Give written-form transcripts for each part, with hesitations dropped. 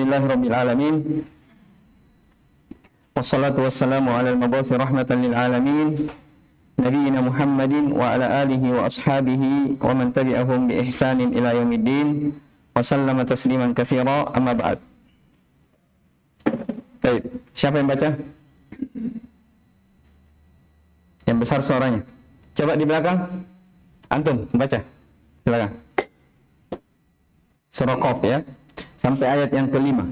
Alhamdulillahirabbil alamin. Wassalatu wassalamu ala al-mabu'uts rahmatan lil alamin. Nabiyyina Muhammadin wa ala alihi wa ashabihi wa man tabi'ahum bi ihsanin ila yaumiddin. Wa sallama tasliman katsira, amma ba'd. Baik, siapa yang baca? Yang besar suaranya. Coba di belakang. Antum baca. Silakan. Surah Qaf ya. Sampai ayat yang kelima.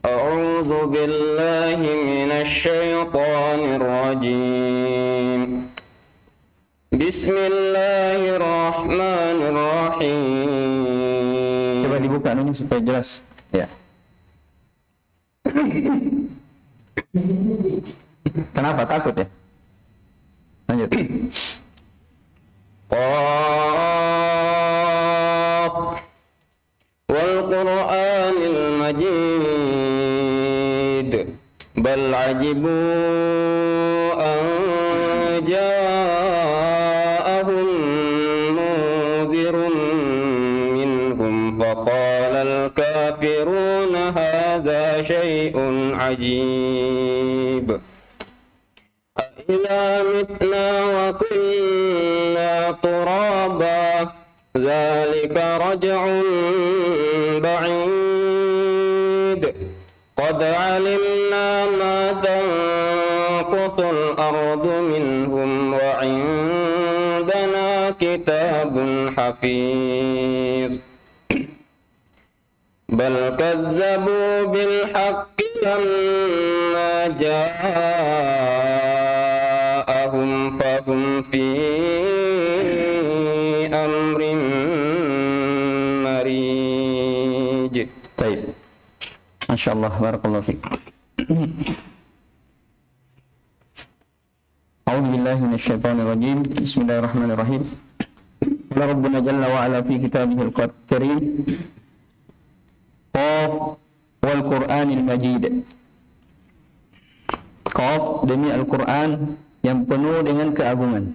A'udzu billahi minasy syaithanir rajim. Bismillahirrahmanirrahim. Coba dibuka anunya supaya jelas. Ya. Kenapa takut ya? Lanjut. Qaf wal Qur'anil Majid bal ajibu an ja'ahum munzirun minhum faqala al-kafiruna hadha syai'un ajib. إذا متنا وكنا ترابا ذلك رجع بعيد قد علمنا ما تنقص الأرض منهم وعندنا كتاب حفيظ بل كذبوا بالحق لما جاءهم فهم في أمر مريج. Baik. Masya Allah, barakallahu fiik. A'udzu billahi minasy syaithanir rajim. Bismillahirrahmanirrahim. Qala rabbuna jalla wa ala fi kitabihil karim. Qaf wal Qur'anil Majid. Qaf demi Al-Qur'an yang penuh dengan keagungan.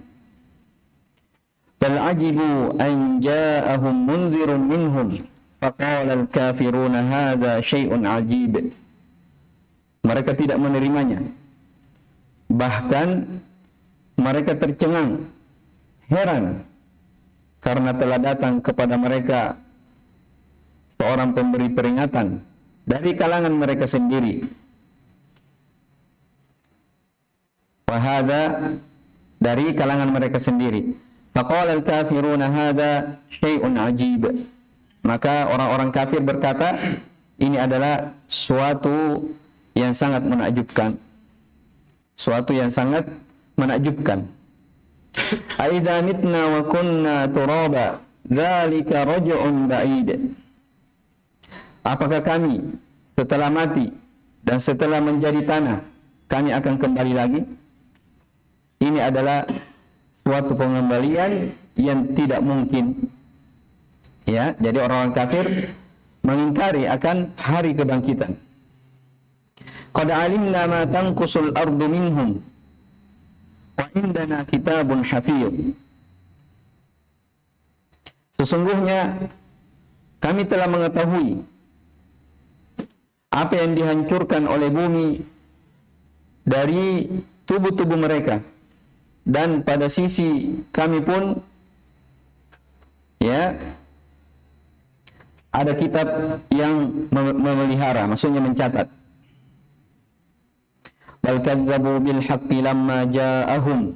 Bal ajibu an ja'ahum munzirun minhum faqala al-kafiruna hadza syai'un ajib. Mereka tidak menerimanya. Bahkan mereka tercengang, heran karena telah datang kepada mereka seorang pemberi peringatan dari kalangan mereka sendiri. Wahada, dari kalangan mereka sendiri. Faqala al-kafiruna hadza syai'un ajib. Maka orang-orang kafir berkata, ini adalah suatu yang sangat menakjubkan. Suatu yang sangat menakjubkan. Aidza mitna wa kunna turaba dzalika raj'un ba'id. Apakah kami setelah mati dan setelah menjadi tanah kami akan kembali lagi? Ini adalah suatu pengembalian yang tidak mungkin. Ya, jadi orang-orang kafir mengingkari akan hari kebangkitan. Qad alimna ma tanqusul ardu minhum wa indana kitabun hafidz. Sesungguhnya kami telah mengetahui apa yang dihancurkan oleh bumi dari tubuh-tubuh mereka. Dan pada sisi kami pun ya ada kitab yang memelihara, maksudnya mencatat. Bal kadzabu bil haqqi lamma ja'ahum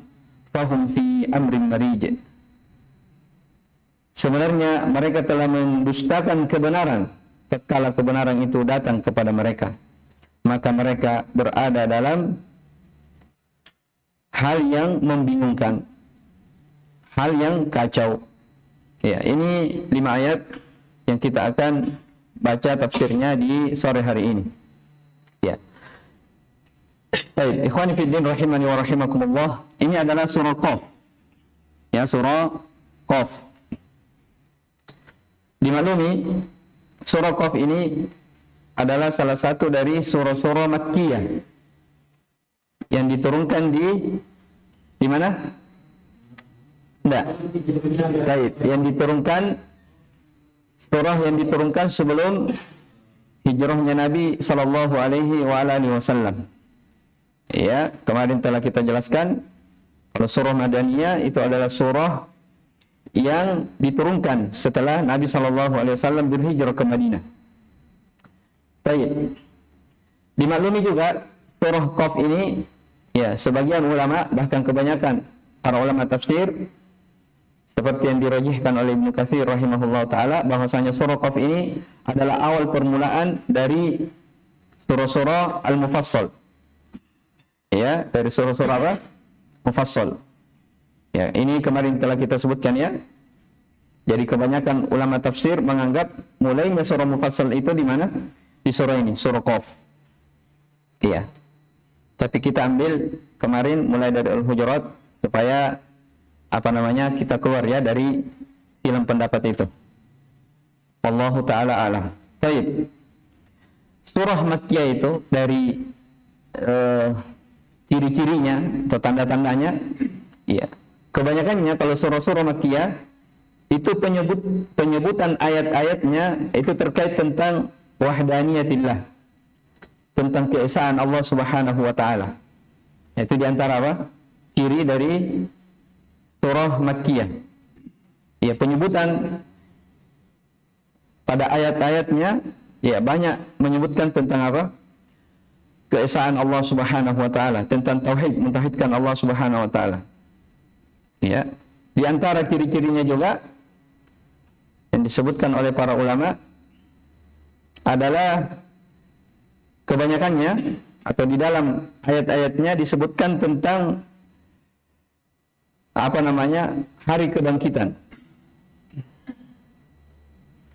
fahum fi amrin marij. Sebenarnya mereka telah mendustakan kebenaran tatkala kebenaran itu datang kepada mereka. Maka mereka berada dalam hal yang membingungkan, hal yang kacau. Ya, ini 5 ayat yang kita akan baca tafsirnya di sore hari ini. Ya. Baik, ikhwani fiddin rahimani wa rahimakumullah. Ini adalah surah Qaf. Ya, surah Qaf. Dimaklumi, surah Qaf ini adalah salah satu dari surah-surah Makkiyah yang diturunkan di mana? Enggak. Baik, yang diturunkan surah yang diturunkan sebelum hijrahnya Nabi sallallahu alaihi wa alihi wasallam. Ya, kemarin telah kita jelaskan kalau surah Madaniyah itu adalah surah yang diturunkan setelah Nabi sallallahu alaihi wasallam berhijrah ke Madinah. Baik. Dimaklumi juga surah Qaf ini ya sebagian ulama bahkan kebanyakan para ulama tafsir seperti yang dirajihkan oleh Ibnu Katsir rahimahullah taala bahwasanya surah Qaf ini adalah awal permulaan dari surah-surah Al-Mufassal. Ya, dari surah-surah apa? Mufassal. Ya, ini kemarin telah kita sebutkan ya. Jadi kebanyakan ulama tafsir menganggap mulainya surah Mufassal itu di mana? Di surah ini, surah Qaf. Iya. Tapi kita ambil kemarin mulai dari Al-Hujurat supaya kita keluar ya dari silang pendapat itu. Wallahu taala alam. Baik. Surah Makkiyah itu dari ciri-cirinya atau tanda-tandanya, ya. Kebanyakannya kalau surah-surah Makkiyah itu penyebutan ayat-ayatnya itu terkait tentang wahdaniyatillah, tentang keesaan Allah Subhanahu wa taala. Itu di antara apa? Ciri dari surah Makkiyah. Ya, penyebutan pada ayat-ayatnya ya banyak menyebutkan tentang apa? Keesaan Allah Subhanahu wa taala, tentang tauhid, mentauhidkan Allah Subhanahu wa taala. Ya, di antara ciri-cirinya juga yang disebutkan oleh para ulama adalah kebanyakannya atau di dalam ayat-ayatnya disebutkan tentang hari kebangkitan.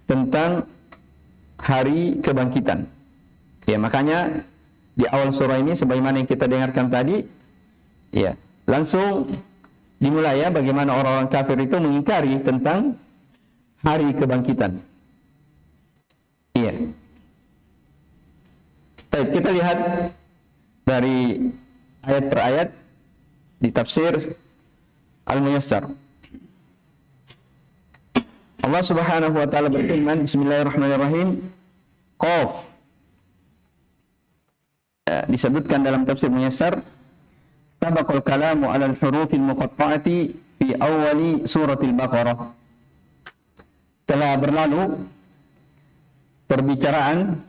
Tentang hari kebangkitan. Ya, makanya di awal surah ini sebagaimana yang kita dengarkan tadi, ya, langsung dimulai ya bagaimana orang-orang kafir itu mengingkari tentang hari kebangkitan. Iya. Baik, kita lihat dari ayat per ayat di tafsir Al-Muyassar. Allah Subhanahu wa taala berfirman, Bismillahirrahmanirrahim. Qaf. Disebutkan dalam tafsir Muyassar, sabaqal kalamu 'ala al-hurufil muqatta'ati fi awwali suratil Baqarah. Telah berlalu pembicaraan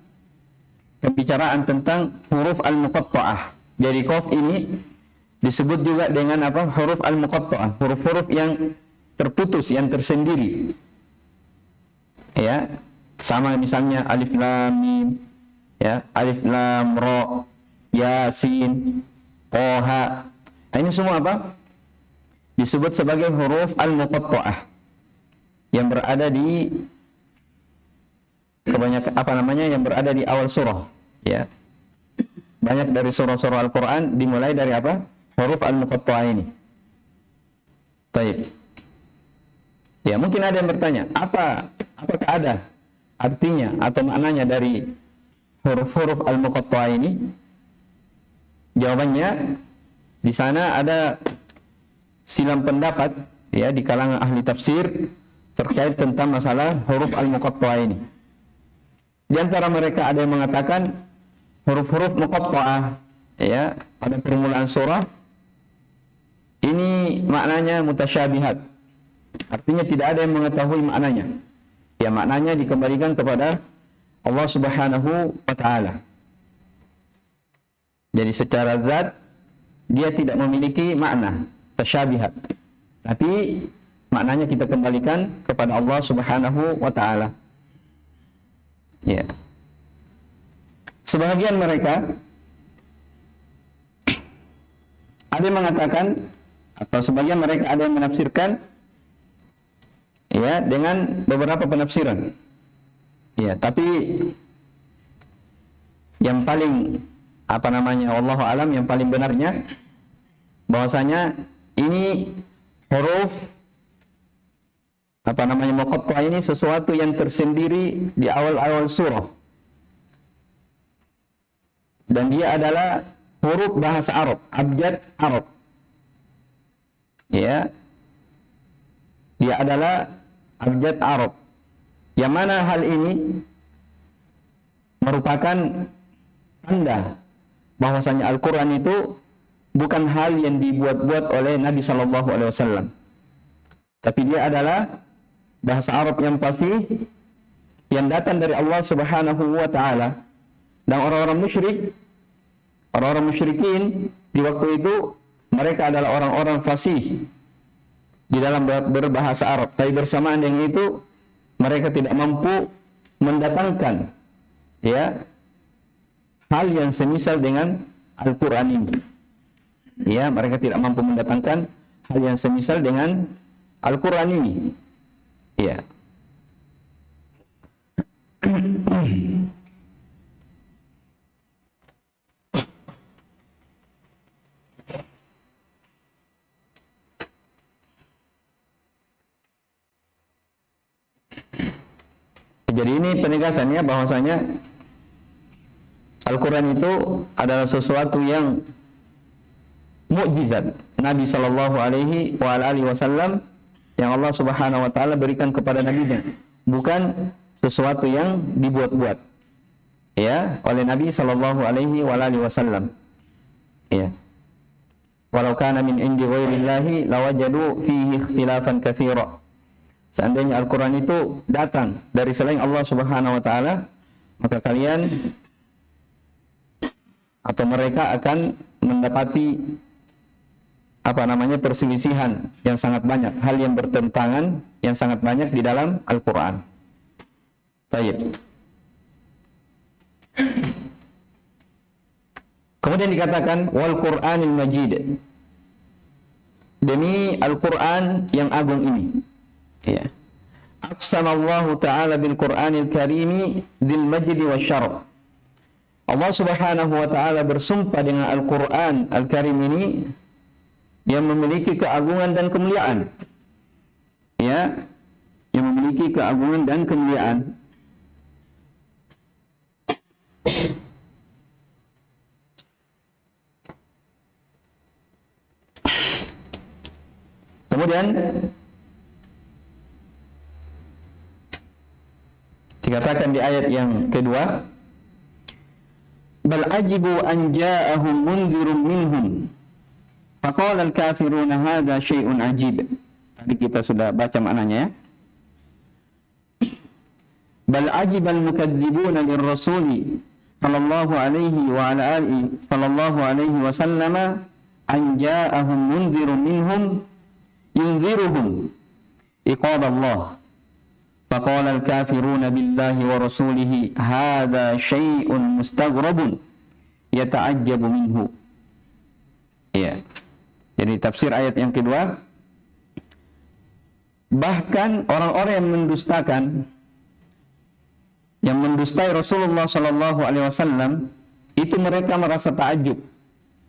tentang huruf al-muqatta'ah. Jadi qaf ini disebut juga dengan apa? Huruf al-muqatta'ah, huruf-huruf yang terputus, yang tersendiri. Ya, sama misalnya alif lam mim, ya, alif lam ra, yasin, toha. Nah, ini semua apa? Disebut sebagai huruf al-muqatta'ah yang berada di yang berada di awal surah, ya. Banyak dari surah-surah Al-Qur'an dimulai dari apa? Huruf al-muqatta'ah ini. Baik. Ya, mungkin ada yang bertanya, apakah ada artinya atau maknanya dari huruf-huruf al-muqatta'ah ini? Jawabannya, di sana ada silang pendapat ya di kalangan ahli tafsir terkait tentang masalah huruf al-muqatta'ah ini. Di antara mereka ada yang mengatakan huruf-huruf muqatta'ah ya pada permulaan surah ini maknanya mutasyabihat. Artinya tidak ada yang mengetahui maknanya. Ya, maknanya dikembalikan kepada Allah Subhanahu wa taala. Jadi secara zat dia tidak memiliki makna tasyabihat. Tapi maknanya kita kembalikan kepada Allah Subhanahu wa taala. Ya. Sebagian mereka ada yang mengatakan atau sebagian mereka ada yang menafsirkan ya dengan beberapa penafsiran. Ya, tapi yang paling wallahu alam, yang paling benarnya bahwasanya ini huruf muqatta'ah ini sesuatu yang tersendiri di awal-awal surah. Dan dia adalah huruf bahasa Arab, abjad Arab. Ya. dia adalah abjad Arab. Yang mana hal ini merupakan tanda bahwasanya Al-Quran itu bukan hal yang dibuat-buat oleh Nabi Shallallahu Alaihi Wasallam, tapi dia adalah bahasa Arab yang fasih yang datang dari Allah Subhanahu Wa Taala. Dan orang-orang musyrikin di waktu itu mereka adalah orang-orang fasih di dalam berbahasa Arab, tapi bersamaan dengan itu mereka tidak mampu mendatangkan hal yang semisal dengan Al-Quran ini. Mereka tidak mampu mendatangkan hal yang semisal dengan Al-Quran ini. Jadi ini penegasannya bahwasanya Al-Quran itu adalah sesuatu yang mukjizat Nabi Shallallahu Alaihi Wasallam yang Allah Subhanahu Wa Taala berikan kepada Nabi-Nya, bukan sesuatu yang dibuat-buat oleh Nabi Shallallahu Alaihi Wasallam. Walau kana min indi ghairillahi lawajadu fihi ikhtilafan katsira. Seandainya Al-Quran itu datang dari selain Allah Subhanahu Wa Taala, maka kalian atau mereka akan mendapati perselisihan yang sangat banyak, hal yang bertentangan yang sangat banyak di dalam Al-Quran. Baik. Kemudian dikatakan wal Qur'anil Majid, demi Al-Quran yang agung ini. Aqsamallahu ta'ala bil Qur'anil Karimi dzil majdi wasyaraf. Allah Subhanahu wa taala bersumpah dengan Al-Qur'an Al-Karim ini yang memiliki keagungan dan kemuliaan. Yang memiliki keagungan dan kemuliaan. Kemudian dikatakan di ayat yang kedua, bal ajibu an ja'ahum mundzirun minhum faqala al-kafiruna hadza syai'un ajib. Tadi kita sudah baca maknanya Bal ajibal mukadzibuna lirrasuli sallallahu alaihi wa ala alihi sallallahu alaihi wasallama an ja'ahum mundzirun minhum yunziruhum iqab Allah. Faqala al-kafiruna billahi wa rasulihi hadza syai'un mustaghrabun yata'ajjabu minhu. Jadi tafsir ayat yang kedua, bahkan orang-orang yang mendustai Rasulullah sallallahu alaihi wasallam itu mereka merasa takjub,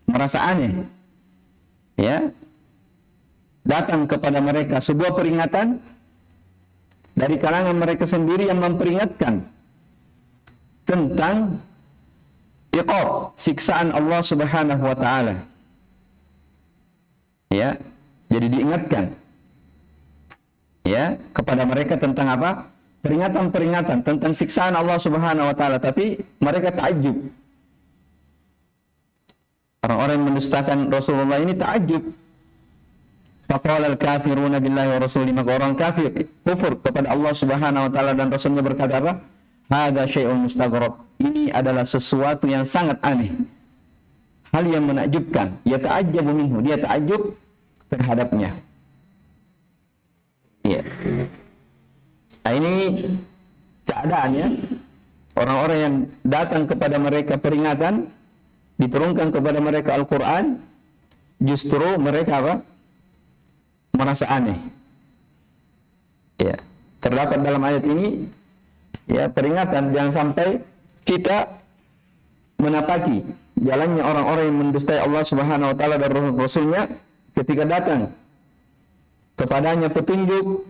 merasa aneh. Datang kepada mereka sebuah peringatan dari kalangan mereka sendiri yang memperingatkan tentang iqab, siksaan Allah Subhanahu wa taala. Jadi diingatkan kepada mereka tentang apa? Peringatan-peringatan tentang siksaan Allah Subhanahu wa taala, tapi mereka takjub. Orang-orang yang mendustakan Rasulullah ini takjub. Faqala al-kafiruna billahi wa rasulihi, maka orang kafir kufur kepada Allah Subhanahu wa taala dan Rasulnya berkata apa? Hadza syai'un mustaghrab. Ini adalah sesuatu yang sangat aneh. Hal yang menakjubkan. Ya ta'ajjabu minhu, dia takjub terhadapnya. Nah, ini keadaannya orang-orang yang datang kepada mereka peringatan, diturunkan kepada mereka Al-Quran, justru mereka apa? Merasa aneh. Terdapat dalam ayat ini peringatan jangan sampai kita menapaki jalannya orang-orang yang mendustai Allah Subhanahu wa taala dan Rasul-Rasulnya ketika datang kepadanya petunjuk,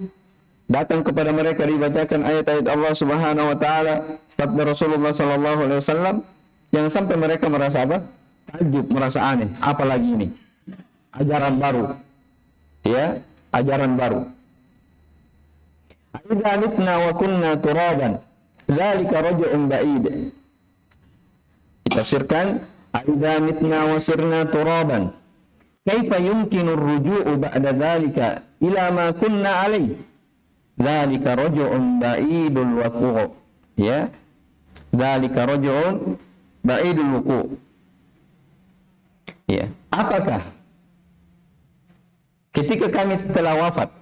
datang kepada mereka dibacakan ayat-ayat Allah Subhanahu wa taala, sabda Rasulullah sallallahu alaihi wasallam, yang sampai mereka merasa apa? Takjub, merasa aneh. Apalagi ini? Ajaran baru. Ajaran baru. Idza mitna wa kunna turaban dzalika raj'un ba'id. Ditafsirkan idza mitna wa sirna turaban kaifa yumkinu ar-ruju'u ba'da dzalika ila ma kunna alayhi dzalika raj'un ba'idul wuqu'. Ya, dzalika raj'un ba'idul wuqu'. Ya, apakah ketika kami telah wafat,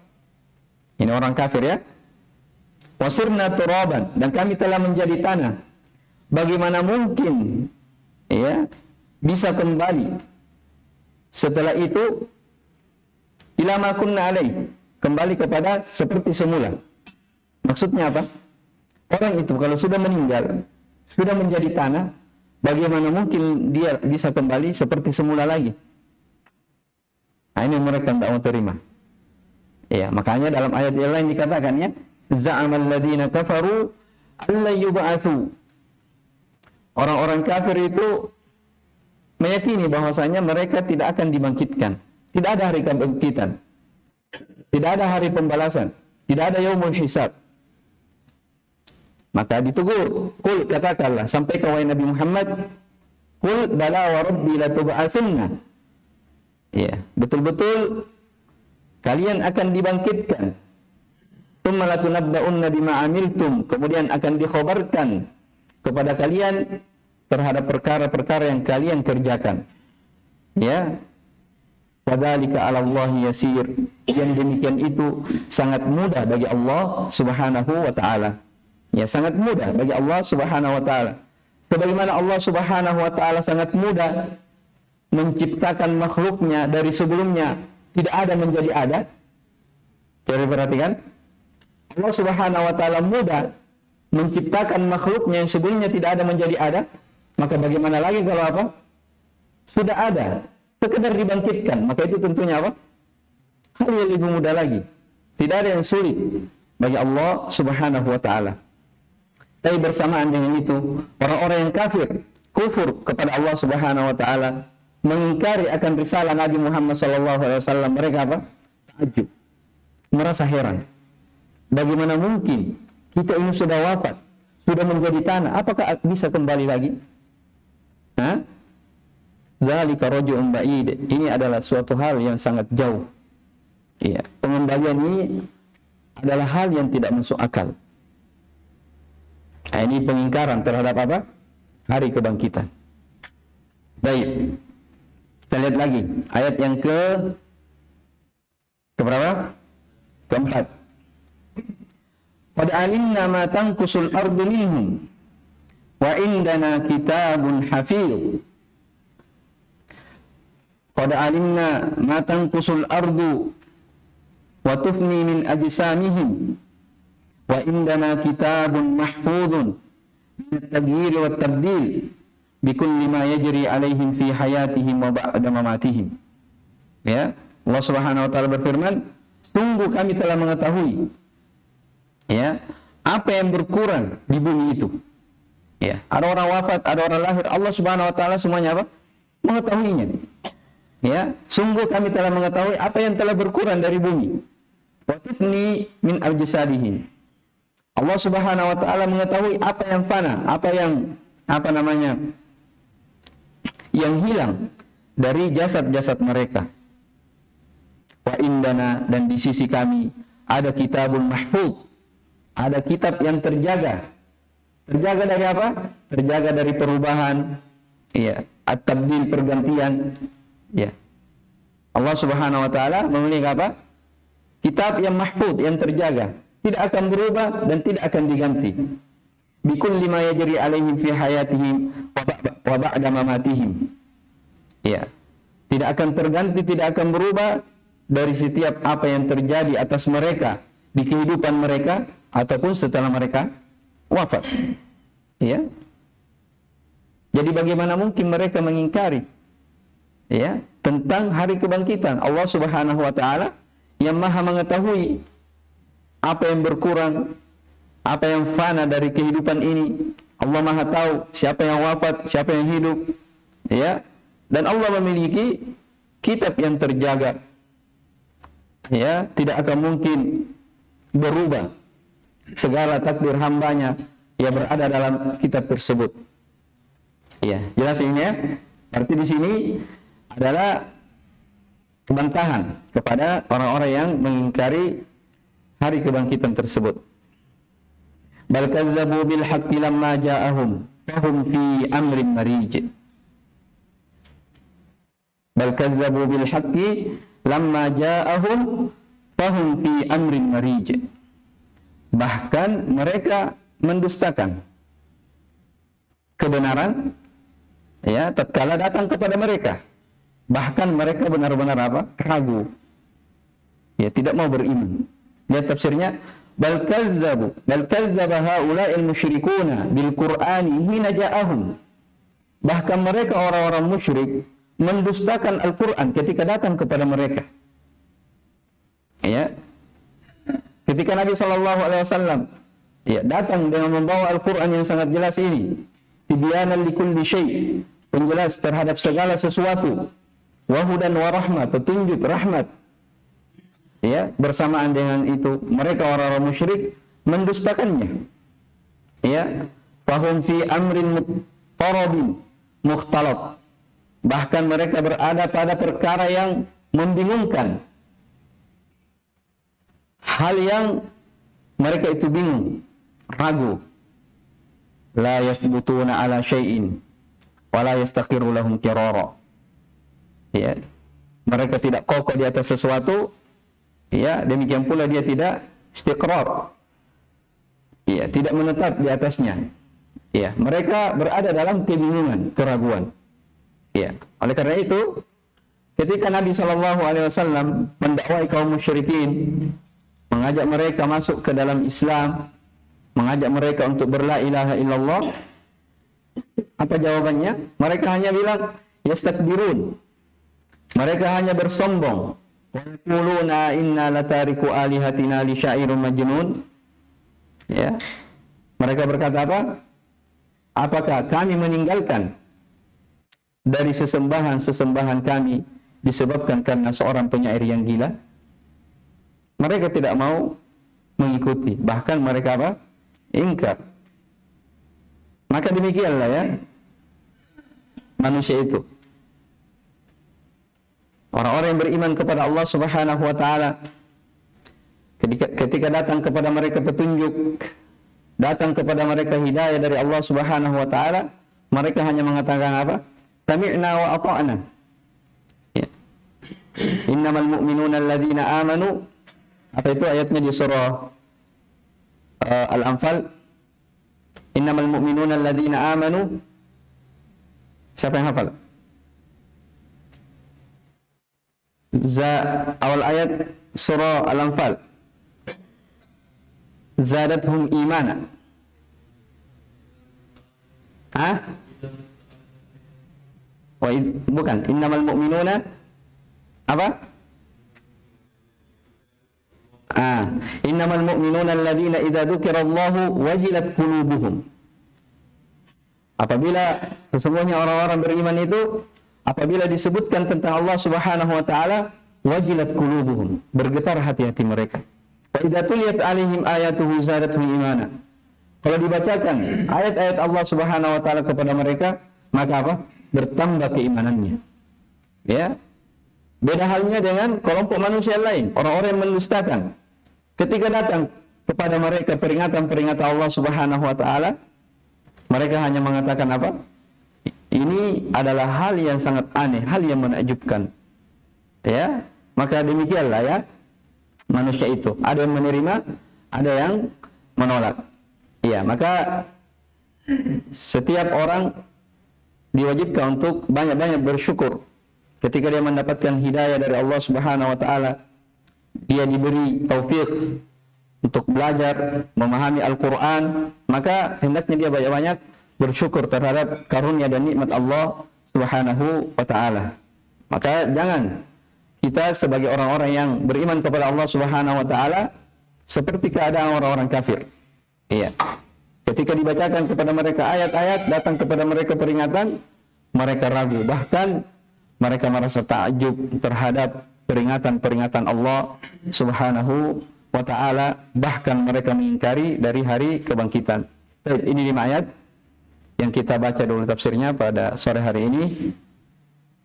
ini orang kafir ya, wasirna turaban, dan kami telah menjadi tanah, bagaimana mungkin ya bisa kembali setelah itu ila ma kunna alai, kembali kepada seperti semula? Maksudnya apa? Orang itu kalau sudah meninggal, sudah menjadi tanah, bagaimana mungkin dia bisa kembali seperti semula lagi? Nah, ini mereka tidak mau terima. Ya, makanya dalam ayat yang lain dikatakan ya, za'amal ladzina kafaru alla yub'atsu. Orang-orang kafir itu meyakini bahwasanya mereka tidak akan dibangkitkan. Tidak ada hari kebangkitan. Tidak ada hari pembalasan. Tidak ada yaumul hisab. Maka ditegur, kul, katakanlah, sampaikan wahai Nabi Muhammad, kul bala wa rabbi latub'atsunna. Ya, betul-betul kalian akan dibangkitkan. Tsumma latunabba'unna bima 'amiltum, kemudian akan dikhabarkan kepada kalian terhadap perkara-perkara yang kalian kerjakan. Ya. Wadzalika 'ala Allahi yasir. Yang demikian itu sangat mudah bagi Allah Subhanahu wa taala. Ya, sangat mudah bagi Allah Subhanahu wa taala. Sebagaimana Allah Subhanahu wa taala sangat mudah menciptakan makhluknya dari sebelumnya tidak ada menjadi ada. Coba perhatikan. Allah Subhanahu wa taala mudah menciptakan makhluknya yang sebelumnya tidak ada menjadi ada. Maka bagaimana lagi kalau apa? Sudah ada, sekedar dibangkitkan, maka itu tentunya apa? Hal yang lebih mudah lagi. Tidak ada yang sulit bagi Allah Subhanahu wa taala. Tapi bersamaan dengan itu, orang-orang yang kafir, kufur kepada Allah Subhanahu wa taala, mengingkari akan risalah Nabi Muhammad SAW, mereka apa? Takjub, merasa heran. Bagaimana mungkin kita ini sudah wafat, sudah menjadi tanah, apakah bisa kembali lagi? Dzalika raj'un ba'id. Ini adalah suatu hal yang sangat jauh. Iya, pengembalian ini adalah hal yang tidak masuk akal. Nah, ini pengingkaran terhadap apa? Hari kebangkitan. Baik. Kita lihat lagi ayat yang keberapa? Keempat. Qad alimna ma tanqusul ardu minhum wa indana kitabun hafiz. Qad alimna ma tanqusul ardu wa tufni min ajsamihim wa indana kitabun mahfuzun min at-taghyir wa at-tabdil bikulli ma yajri alaihim fi hayatihim wa ba'da mamatihim. Ya, Allah Subhanahu wa taala berfirman, sungguh kami telah mengetahui ya apa yang berkurang di bumi itu. Ya, ada orang wafat, ada orang lahir, Allah Subhanahu wa taala semuanya apa? Mengetahuinya. Ya, sungguh kami telah mengetahui apa yang telah berkurang dari bumi. Wa tufni min ajsadihim. Allah Subhanahu wa taala mengetahui apa yang fana, apa yang yang hilang dari jasad-jasad mereka. Wa indana, dan di sisi kami ada kitabul mahfuz, ada kitab yang terjaga. Terjaga dari apa? Terjaga dari perubahan, ya, at-tabdil, pergantian, ya. Allah Subhanahu wa taala memiliki apa? Kitab yang mahfuz, yang terjaga, tidak akan berubah dan tidak akan diganti. Bikulli ma yajri alaihim fi hayatihim wa ba'da mamatihim. Ya. Tidak akan terganti, tidak akan berubah dari setiap apa yang terjadi atas mereka di kehidupan mereka ataupun setelah mereka wafat. Ya. Jadi bagaimana mungkin mereka mengingkari ya tentang hari kebangkitan? Allah Subhanahu wa taala yang Maha mengetahui apa yang berkurang, apa yang fana dari kehidupan ini. Allah Maha tahu siapa yang wafat, siapa yang hidup. Ya. Dan Allah memiliki kitab yang terjaga. Ya, tidak akan mungkin berubah segala takdir hambanya ya berada dalam kitab tersebut. Ya, jelas ini ya. Berarti di sini adalah bantahan kepada orang-orang yang mengingkari hari kebangkitan tersebut. Bal kadzdzabu bil haqqi lamma ja'ahum fahum fi amrin marij. Bal kadzdzabu bil haqqi lamma ja'ahum fahum fi amrin marij. Bahkan mereka mendustakan kebenaran ya tatkala datang kepada mereka. Bahkan mereka benar-benar apa? Ragu. Ya, tidak mau beriman. Lihat tafsirnya, bal kadzdzaba haula'il musyrikuuna bil Qur'ani hina ja'ahum. Bahkan mereka orang-orang musyrik mendustakan Al-Qur'an ketika datang kepada mereka. Ya. Ketika Nabi sallallahu alaihi wasallam ya datang dengan membawa Al-Qur'an yang sangat jelas ini, tibyanan likulli syai', penjelas terhadap segala sesuatu, wa hudan wa rahmah, petunjuk rahmat. Ya, bersamaan dengan itu mereka orang-orang musyrik mendustakannya. Ya, fahum fi amrin muttarabin mukhtalat. Bahkan mereka berada pada perkara yang membingungkan. Hal yang mereka itu bingung, ragu. La yathbutuna ala syai'in wa la yastaqiru lahum qirara. Ya, mereka tidak kokoh di atas sesuatu. Ya, demikian pula dia tidak istiqrar. Ya, tidak menetap di atasnya. Ya, mereka berada dalam kebingungan, keraguan. Ya, oleh karena itu, ketika Nabi SAW mendakwai kaum musyrikin, mengajak mereka masuk ke dalam Islam, mengajak mereka untuk berla ilaha illallah, apa jawabannya? Mereka hanya bilang yastakbirun. Mereka hanya bersombong. Yaquluna inna latariku alihatina li syairun majnun. Ya. Mereka berkata apa? Apakah kami meninggalkan dari sesembahan-sesembahan kami disebabkan karena seorang penyair yang gila? Mereka tidak mau mengikuti, bahkan mereka apa? Ingkar. Maka demikianlah ya manusia itu. Orang-orang yang beriman kepada Allah Subhanahu wa taala, ketika datang kepada mereka petunjuk, datang kepada mereka hidayah dari Allah Subhanahu wa taala, mereka hanya mengatakan apa? Sami'na wa ata'na. Ya. Innamal mu'minuna alladzina amanu. Apa itu ayatnya di surah Al-Anfal? Innamal mu'minuna alladzina amanu. Siapa yang hafal? Awal ayat surah Al-Anfal. Zadathum imana. Hah? Bukan. Innamal mu'minuna apa? Innamal mu'minuna alladzina idza dzukirallahu wajilat qulubuhum. Apabila sesungguhnya orang-orang beriman itu apabila disebutkan tentang Allah Subhanahu wa taala, wajilat qulubuhum, bergetar hati-hati mereka. Wa idza tuliyat 'alaihim ayatuhu zadatuhum imana. Kalau dibacakan ayat-ayat Allah Subhanahu wa taala kepada mereka, maka apa? Bertambah keimanannya. Ya. Beda halnya dengan kelompok manusia lain, orang-orang yang mendustakan. Ketika datang kepada mereka peringatan-peringatan Allah Subhanahu wa taala, mereka hanya mengatakan apa? Ini adalah hal yang sangat aneh, hal yang menakjubkan. Ya, maka demikianlah ya manusia itu. Ada yang menerima, ada yang menolak. Ya, maka setiap orang diwajibkan untuk banyak-banyak bersyukur ketika dia mendapatkan hidayah dari Allah Subhanahu wa taala. Dia diberi taufik untuk belajar, memahami Al-Qur'an, maka hendaknya dia banyak-banyak bersyukur terhadap karunia dan nikmat Allah Subhanahu wa taala. Maka jangan kita sebagai orang-orang yang beriman kepada Allah Subhanahu wa taala seperti keadaan orang-orang kafir. Iya. Ketika dibacakan kepada mereka ayat-ayat, datang kepada mereka peringatan, mereka ragu, bahkan mereka merasa takjub terhadap peringatan-peringatan Allah Subhanahu wa ta'ala, bahkan mereka mengingkari dari hari kebangkitan. Baik, ini 5 ayat yang kita baca dulu tafsirnya pada sore hari ini.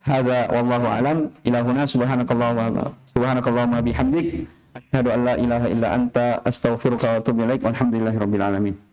Hadza wallahu alam. Ilahuna subhanakallahumma bihamdik asyhadu an la ilaha illa anta astaghfiruka wa atubu ilaik. Walhamdulillahirabbil alamin.